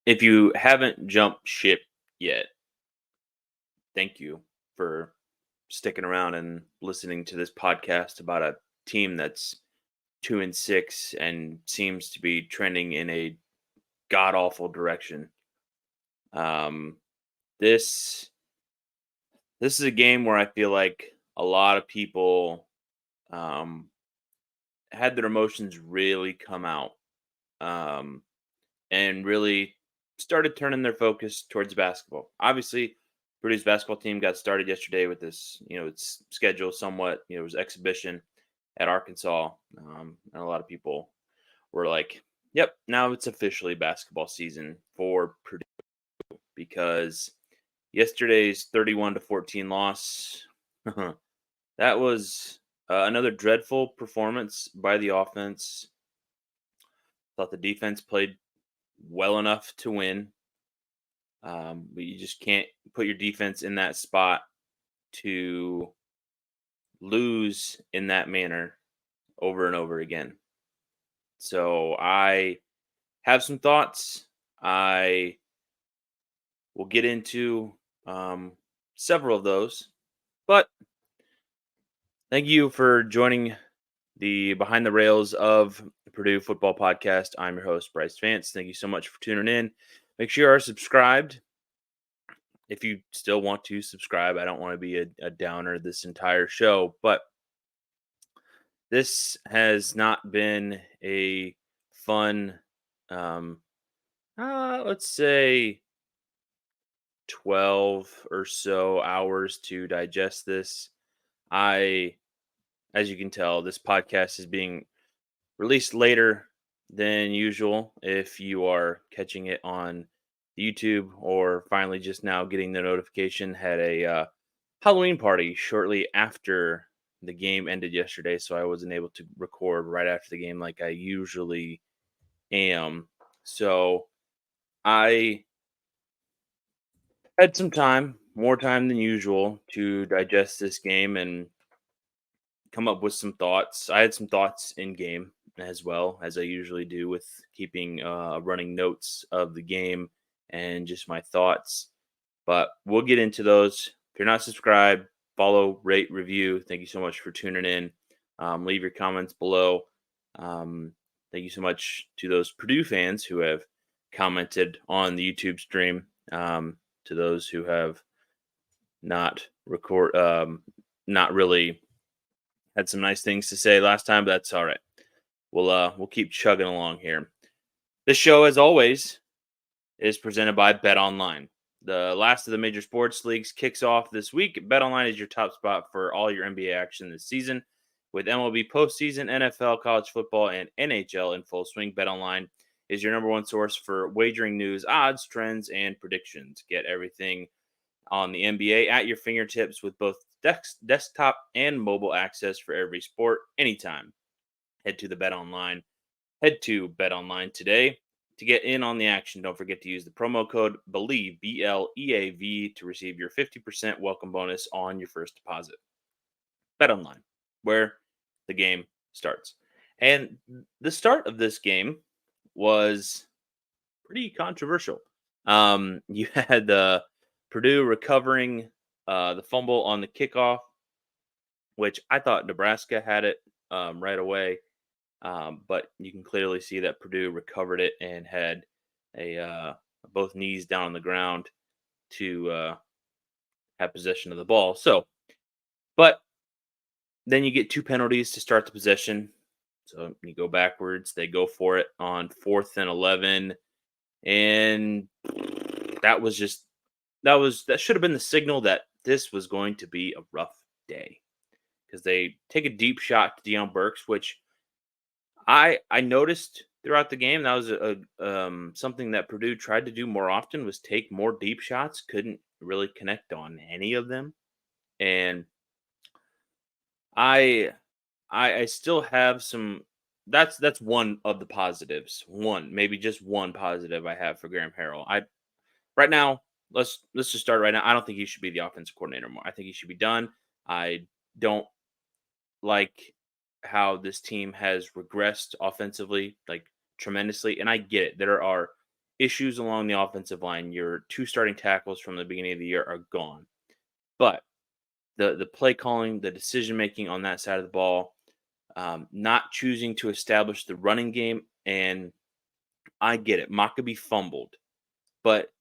If you haven't jumped ship yet, thank you for sticking around and listening to this podcast about a team that's 2-6 and seems to be trending in a god awful direction. Um, this this is a game where I feel like a lot of people um, had their emotions really come out um, and really started turning their focus towards basketball. Obviously, Purdue's basketball team got started yesterday with this, its schedule somewhat, it was exhibition at Arkansas. And a lot of people were like, yep, now it's officially basketball season for Purdue because yesterday's 31-14 loss, that was another dreadful performance by the offense. Thought the defense played well enough to win. But you just can't put your defense in that spot to lose in that manner over and over again. So I have some thoughts. I will get into several of those. But thank you for joining the Behind the Rails of the Purdue Football Podcast. I'm your host, Brice Vance. Thank you so much for tuning in. Make sure you are subscribed if you still want to subscribe. I don't want to be a downer this entire show, but this has not been a fun, um, let's say 12 or so hours to digest this. As you can tell, this podcast is being released later than usual. If you are catching it on YouTube or finally just now getting the notification, had a Halloween party shortly after the game ended yesterday, so I wasn't able to record right after the game like I usually am. So I had some time, more time than usual, to digest this game and come up with some thoughts. I had some thoughts in game as well, as I usually do with keeping running notes of the game and just my thoughts. But we'll get into those. If you're not subscribed, follow, rate, review. Thank you so much for tuning in. Leave your comments below. Thank you so much to those Purdue fans who have commented on the YouTube stream. To those who have not really had some nice things to say last time, but that's all right. We'll keep chugging along here. This show, as always, is presented by BetOnline. The last of the major sports leagues kicks off this week. BetOnline is your top spot for all your NBA action this season. With MLB postseason, NFL, college football, and NHL in full swing, BetOnline is your number one source for wagering news, odds, trends, and predictions. Get everything on the NBA at your fingertips with both desktop and mobile access for every sport anytime. Head to BetOnline today to get in on the action. Don't forget to use the promo code BELIEVE, BLEAV, to receive your 50% welcome bonus on your first deposit. BetOnline, where the game starts. And the start of this game was pretty controversial. You had Purdue recovering the fumble on the kickoff, which I thought Nebraska had it right away. But you can clearly see that Purdue recovered it and had both knees down on the ground to have possession of the ball. So, but then you get two penalties to start the possession. So you go backwards. They go for it on 4th and 11, and that should have been the signal that this was going to be a rough day because they take a deep shot to Deion Burks, which I noticed throughout the game. That was something that Purdue tried to do more often, was take more deep shots. Couldn't really connect on any of them, and I I still have some. That's one of the positives. One, maybe just one positive I have for Graham Harrell. I right now, let's just start right now. I don't think he should be the offensive coordinator anymore. I think he should be done. I don't like how this team has regressed offensively, like tremendously. And I get it. There are issues along the offensive line. Your two starting tackles from the beginning of the year are gone. But the play calling, the decision making on that side of the ball, not choosing to establish the running game, and I get it. Maccabee fumbled, but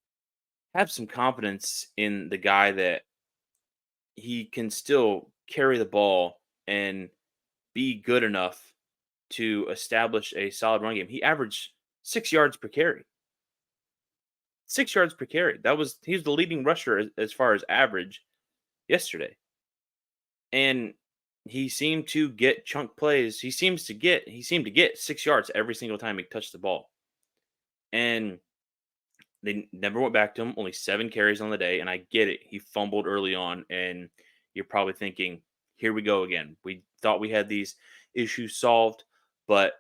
have some confidence in the guy that he can still carry the ball and be good enough to establish a solid run game. He averaged 6 yards per carry. 6 yards per carry. He was the leading rusher as far as average yesterday. And he seemed to get chunk plays. He seemed to get 6 yards every single time he touched the ball. And they never went back to him. Only 7 carries on the day. And I get it. He fumbled early on. And you're probably thinking, here we go again. We thought we had these issues solved. But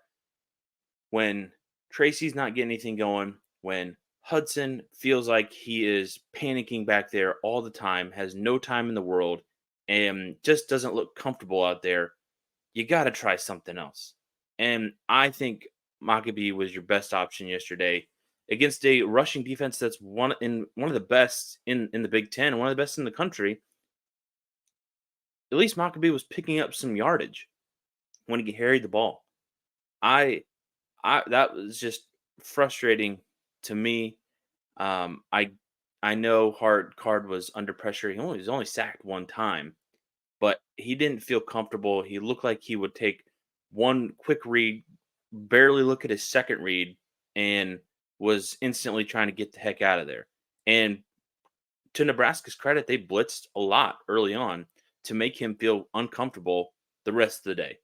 when Tracy's not getting anything going, when Hudson feels like he is panicking back there all the time, has no time in the world, and just doesn't look comfortable out there, you got to try something else. And I think Maccabee was your best option yesterday against a rushing defense that's one of the best in the Big Ten, one of the best in the country. At least Maccabee was picking up some yardage when he carried the ball. I that was just frustrating to me. Um, I I know Hard Card was under pressure. He was only sacked one time, but he didn't feel comfortable. He looked like he would take one quick read, barely look at his second read, and was instantly trying to get the heck out of there. And to Nebraska's credit, they blitzed a lot early on to make him feel uncomfortable the rest of the day.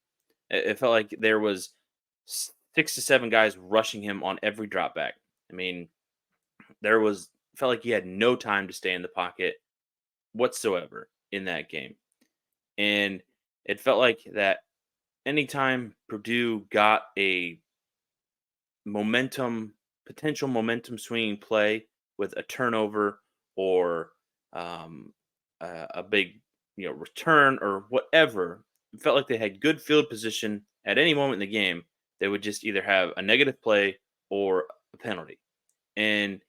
It felt like there was 6 to 7 guys rushing him on every drop back. I mean, felt like he had no time to stay in the pocket whatsoever in that game. And it felt like that anytime Purdue got a potential momentum swinging play with a turnover or a big return or whatever, it felt like they had good field position at any moment in the game. They would just either have a negative play or a penalty, and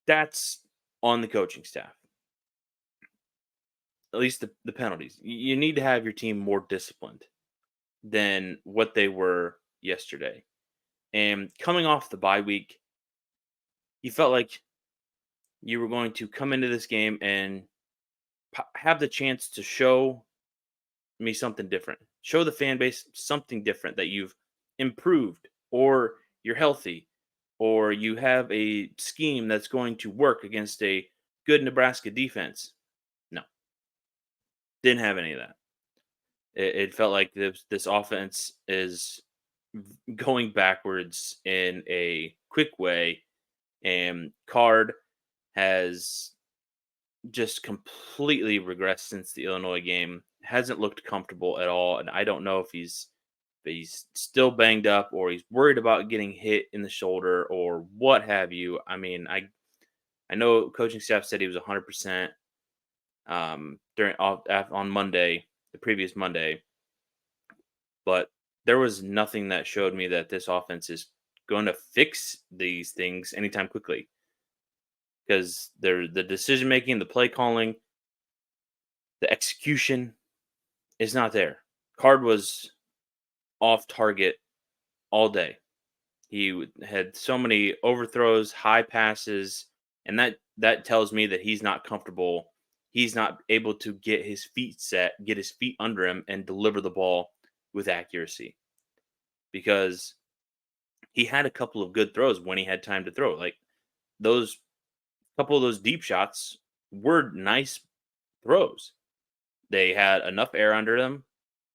that's on the coaching staff. At least the penalties. You need to have your team more disciplined than what they were yesterday. And coming off the bye week, you felt like you were going to come into this game and have the chance to show me something different. Show the fan base something different, that you've improved, or you're healthy, or you have a scheme that's going to work against a good Nebraska defense. No, didn't have any of that. It felt like this offense is going backwards in a quick way, and Card has just completely regressed since the Illinois game. Hasn't looked comfortable at all, and I don't know if he's still banged up or he's worried about getting hit in the shoulder or what have you. I mean, I know coaching staff said he was 100% on Monday, the previous Monday, but there was nothing that showed me that this offense is going to fix these things anytime quickly, because the decision making, the play calling, the execution is not there. Card was off target all day. Had so many overthrows, high passes, and that tells me that he's not comfortable. He's not able to get his feet set, get his feet under him, and deliver the ball with accuracy. Because he had a couple of good throws when he had time to throw. Like those couple of those deep shots were nice throws. They had enough air under them.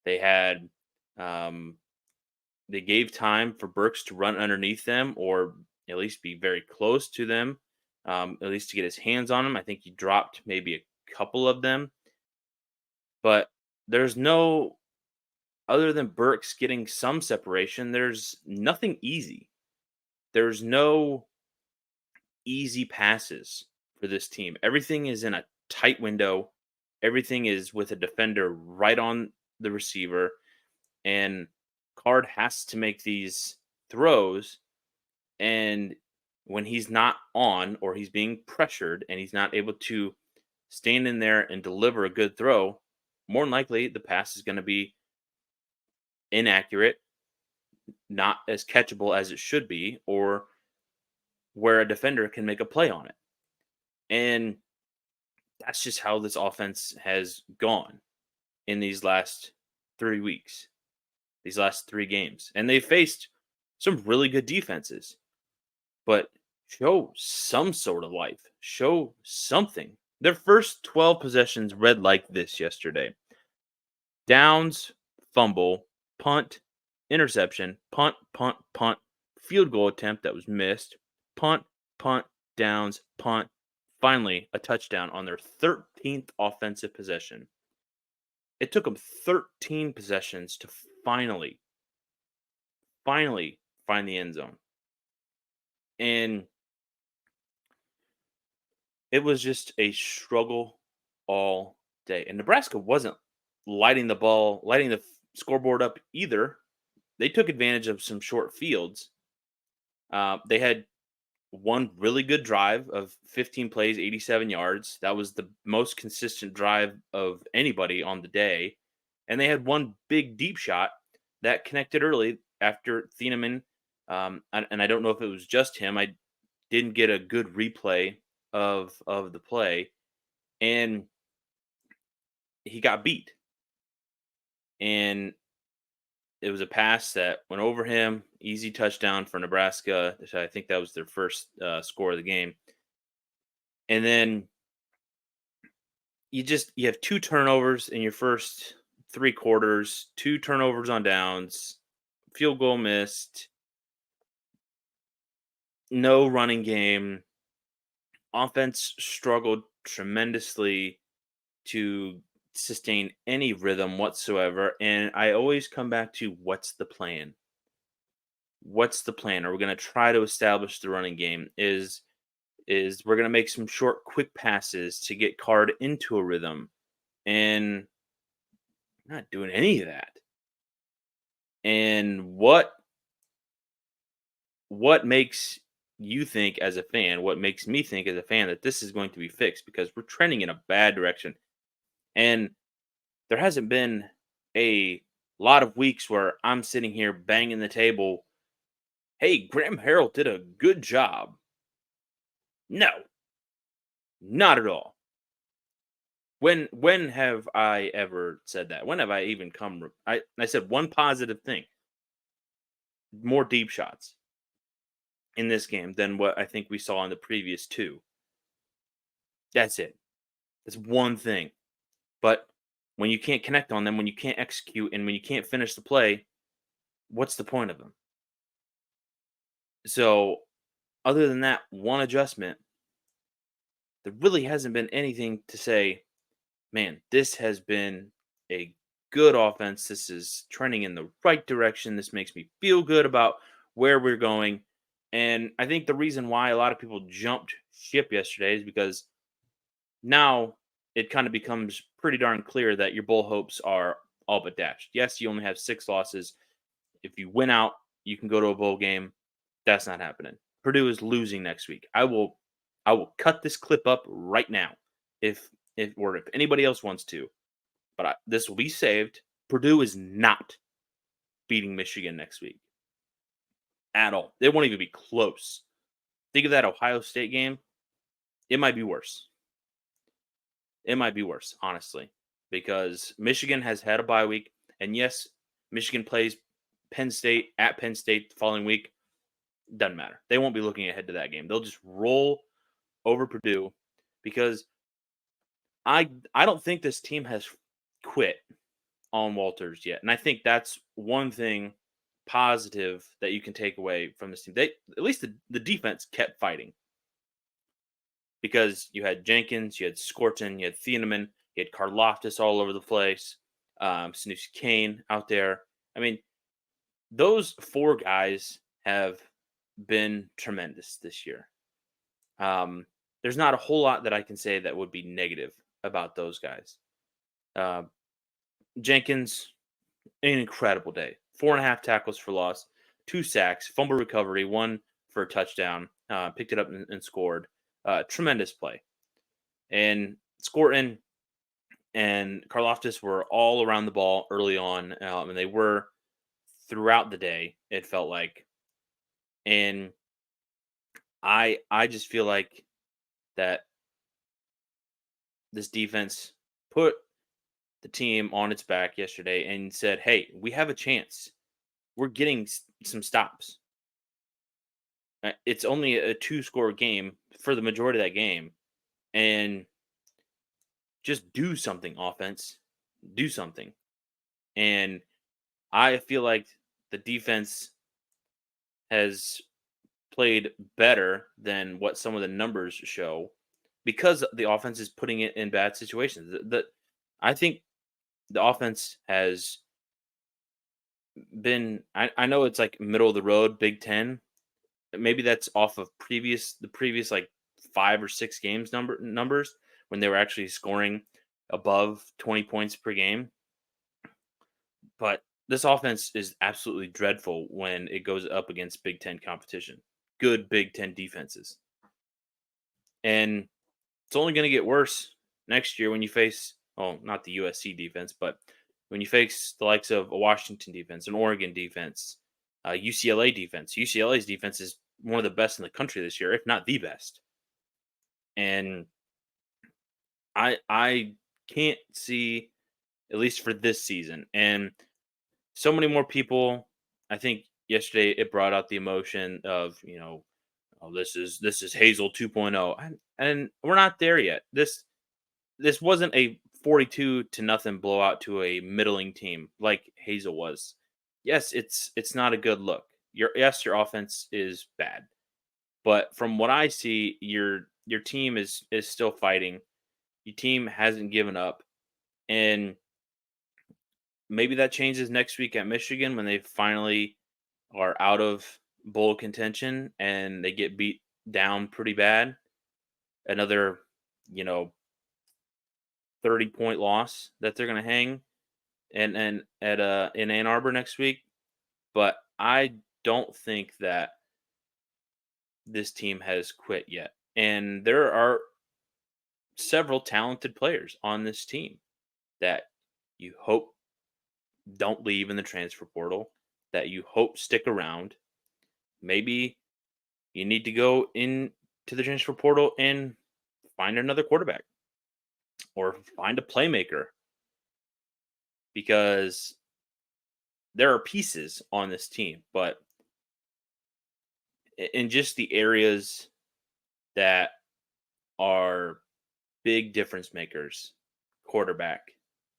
They had they gave time for Burks to run underneath them, or at least be very close to them, at least to get his hands on them. I think he dropped maybe a couple of them, but there's no, other than Burks getting some separation, there's nothing easy. There's no easy passes for this team. Everything is in a tight window. Everything is with a defender right on the receiver, and Card has to make these throws, and when he's not on or he's being pressured and he's not able to stand in there and deliver a good throw, more than likely the pass is going to be inaccurate, not as catchable as it should be, or where a defender can make a play on it. And that's just how this offense has gone in these last 3 weeks, these last 3 games. And they faced some really good defenses, but show some sort of life, show something. Their first 12 possessions read like this yesterday: downs, fumble, punt, interception, punt, punt, punt, field goal attempt that was missed, punt, punt, downs, punt, finally a touchdown on their 13th offensive possession. It took them 13 possessions to finally find the end zone. And it was just a struggle all day. And Nebraska wasn't lighting the scoreboard up either. They took advantage of some short fields. They had one really good drive of 15 plays, 87 yards. That was the most consistent drive of anybody on the day. And they had one big deep shot that connected early after Thieneman. And I don't know if it was just him. I didn't get a good replay of the play, and he got beat. And it was a pass that went over him, easy touchdown for Nebraska. I think that was their first score of the game. And then you have 2 turnovers in your first 3 quarters, 2 turnovers on downs, field goal missed, no running game. Offense struggled tremendously to sustain any rhythm whatsoever. And I always come back to, what's the plan? What's the plan? Are we going to try to establish the running game? Is we're going to make some short, quick passes to get Card into a rhythm? And we're not doing any of that. And what makes you think as a fan, what makes me think as a fan, that this is going to be fixed? Because we're trending in a bad direction. And there hasn't been a lot of weeks where I'm sitting here banging the table, hey, Graham Harrell did a good job. No, not at all. When have I ever said that? When have I even I said one positive thing: more deep shots in this game than what I think we saw in the previous 2. That's it. That's one thing. But when you can't connect on them, when you can't execute, and when you can't finish the play, what's the point of them? So, other than that one adjustment, there really hasn't been anything to say, man, this has been a good offense. This is trending in the right direction. This makes me feel good about where we're going. And I think the reason why a lot of people jumped ship yesterday is because now it kind of becomes pretty darn clear that your bowl hopes are all but dashed. Yes, you only have 6 losses. If you win out, you can go to a bowl game. That's not happening. Purdue is losing next week. I will cut this clip up right now if anybody else wants to. But this will be saved. Purdue is not beating Michigan next week at all. They won't even be close. Think of that Ohio State game. It might be worse. It might be worse, honestly, because Michigan has had a bye week. And yes, Michigan plays Penn State at Penn State the following week. Doesn't matter. They won't be looking ahead to that game. They'll just roll over Purdue, because I don't think this team has quit on Walters yet. And I think that's one thing positive that you can take away from this team. They, at least the defense, kept fighting, because you had Jenkins, you had Scorton, you had Thieneman, you had Karloftis all over the place, Snoozy Kane out there. I mean, those 4 guys have been tremendous this year. There's not a whole lot that I can say that would be negative about those guys. Jenkins, an incredible day. 4.5 tackles for loss, 2 sacks, fumble recovery, 1 for a touchdown. picked it up and scored. Tremendous play. And Scorton and Karloftis were all around the ball early on, and they were throughout the day, it felt like. And I just feel like that this defense put the team on its back yesterday and said, "Hey, we have a chance. We're getting some stops. It's only a two-score game for the majority of that game, and just do something, offense. Do something." And I feel like the defense has played better than what some of the numbers show because the offense is putting it in bad situations. I think the offense has been. I know it's like middle of the road, Big Ten. Maybe that's off of the previous like 5 or 6 games numbers when they were actually scoring above 20 points per game. But this offense is absolutely dreadful when it goes up against Big Ten competition. Good Big Ten defenses. And it's only going to get worse next year when you face, oh, not the USC defense, but when you face the likes of a Washington defense, an Oregon defense, UCLA defense. UCLA's defense is one of the best in the country this year, if not the best. And I can't see, at least for this season. And so many more people. I think yesterday it brought out the emotion of, oh, this is Hazel 2.0, and we're not there yet. This wasn't a 42 to nothing blowout to a middling team like Hazel was. Yes, it's not a good look. Your offense is bad, but from what I see, your team is still fighting. Your team hasn't given up, and maybe that changes next week at Michigan when they finally are out of bowl contention and they get beat down pretty bad. Another, you know, 30-point loss that they're going to hang and at in Ann Arbor next week. But I don't think that this team has quit yet. And there are several talented players on this team that you hope don't leave in the transfer portal, that you hope stick around. Maybe you need to go into the transfer portal and find another quarterback or find a playmaker because there are pieces on this team, but in just the areas that are big difference makers, quarterback,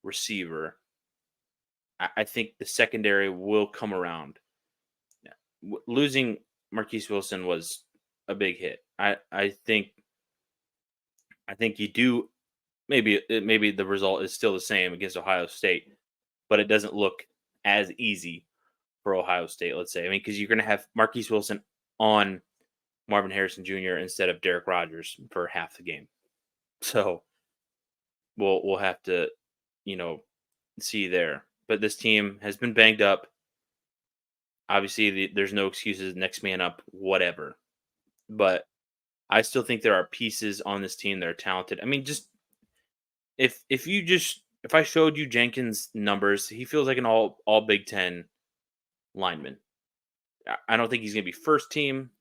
receiver, I think the secondary will come around. Yeah. Losing Marquise Wilson was a big hit. I think you do. Maybe the result is still the same against Ohio State, but it doesn't look as easy for Ohio State. Let's say, I mean, because you're going to have Marquise Wilson on Marvin Harrison Jr. instead of Derek Rogers for half the game. So we'll have to, you know, see there. But this team has been banged up. Obviously, there's no excuses. Next man up, whatever. But I still think there are pieces on this team that are talented. I mean, just if I showed you Jenkins' numbers, he feels like an all Big Ten lineman. I don't think he's going to be first team,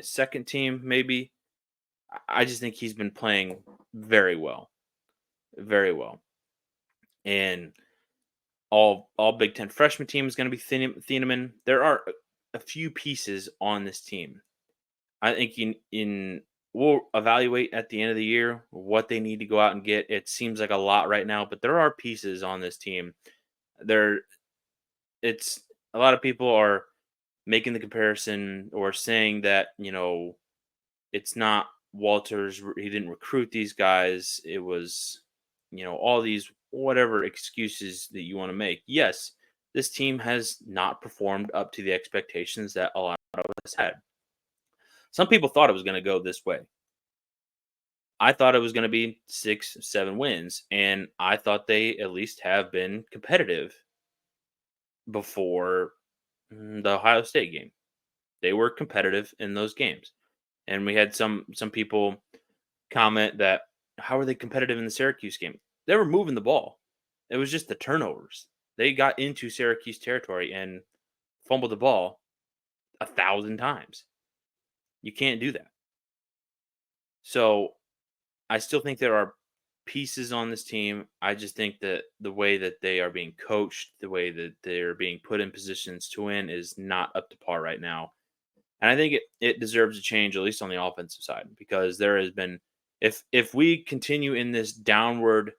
second team, maybe. I just think he's been playing very well, very well, and all Big Ten freshman team is going to be Thieneman. There are a few pieces on this team. I think we'll evaluate at the end of the year what they need to go out and get. It seems like a lot right now, but there are pieces on this team. It's a lot of people are making the comparison or saying that it's not Walters. He didn't recruit these guys. It was all these whatever excuses that you want to make. Yes, this team has not performed up to the expectations that a lot of us had. Some people thought it was going to go this way. I thought it was going to be 6, 7 wins, and I thought they at least have been competitive before the Ohio State game. They were competitive in those games. And we had some people comment that how are they competitive in the Syracuse game? They were moving the ball. It was just the turnovers. They got into Syracuse territory and fumbled the ball 1,000 times. You can't do that. So I still think there are pieces on this team. I just think that the way that they are being coached, the way that they're being put in positions to win is not up to par right now. And I think it deserves a change, at least on the offensive side, because there has been if we continue in this downward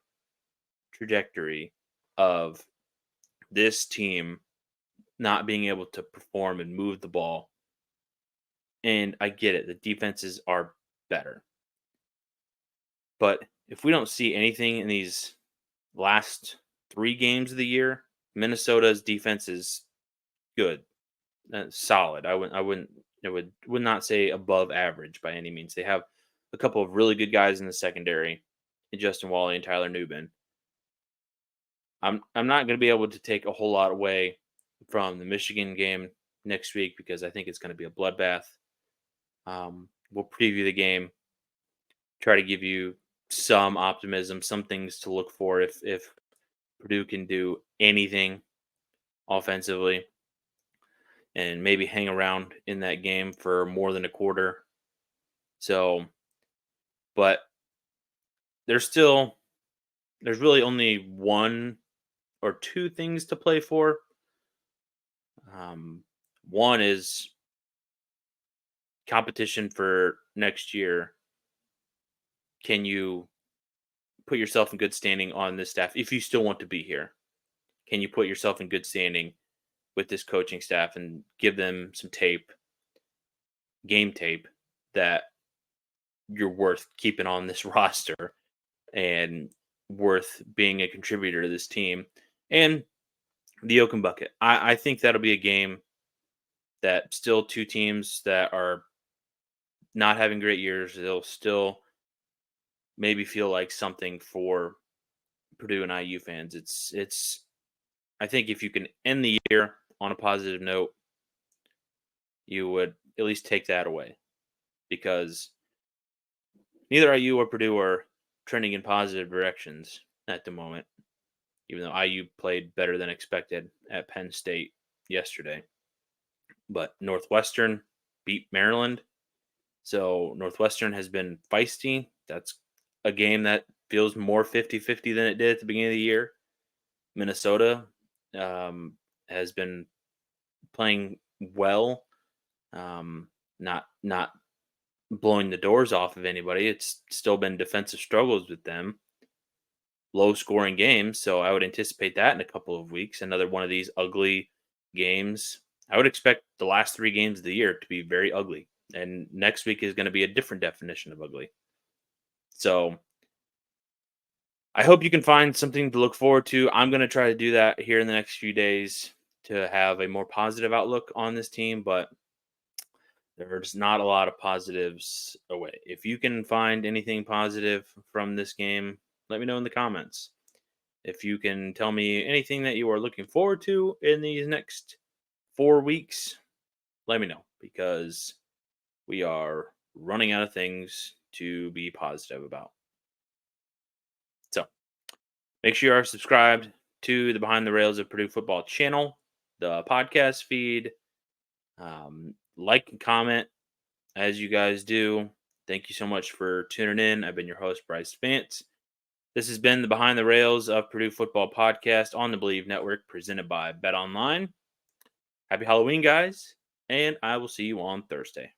trajectory of this team not being able to perform and move the ball, and I get it, the defenses are better. But if we don't see anything in these last 3 games of the year, Minnesota's defense is good, solid. I would not say above average by any means. They have a couple of really good guys in the secondary, Justin Wally and Tyler Nubin. I'm not going to be able to take a whole lot away from the Michigan game next week because I think it's going to be a bloodbath. We'll preview the game, try to give you some optimism, some things to look for if Purdue can do anything offensively and maybe hang around in that game for more than a quarter. So, but there's really only one or two things to play for. One is competition for next year. Can you put yourself in good standing on this staff if you still want to be here? Can you put yourself in good standing with this coaching staff and give them some tape, game tape, that you're worth keeping on this roster and worth being a contributor to this team? And the Oaken Bucket. I think that'll be a game that still two teams that are not having great years, they'll still maybe feel like something for Purdue and IU fans. It's I think if you can end the year on a positive note, you would at least take that away because neither IU or Purdue are trending in positive directions at the moment, even though IU played better than expected at Penn State yesterday. But Northwestern beat Maryland. So Northwestern has been feisty. That's a game that feels more 50-50 than it did at the beginning of the year. Minnesota has been playing well, not blowing the doors off of anybody. It's still been defensive struggles with them, low scoring games. So I would anticipate that in a couple of weeks. Another one of these ugly games. I would expect the last 3 games of the year to be very ugly. And next week is going to be a different definition of ugly. So I hope you can find something to look forward to. I'm going to try to do that here in the next few days to have a more positive outlook on this team, but there's not a lot of positives away. If you can find anything positive from this game, let me know in the comments. If you can tell me anything that you are looking forward to in these next 4 weeks, let me know because we are running out of things to be positive about. So make sure you are subscribed to the Behind the Rails of Purdue Football channel, the podcast feed. Like and comment as you guys do. Thank you so much for tuning in. I've been your host, Brice Vance. This has been the Behind the Rails of Purdue Football podcast on the Believe Network, presented by BetOnline. Happy Halloween, guys, and I will see you on Thursday.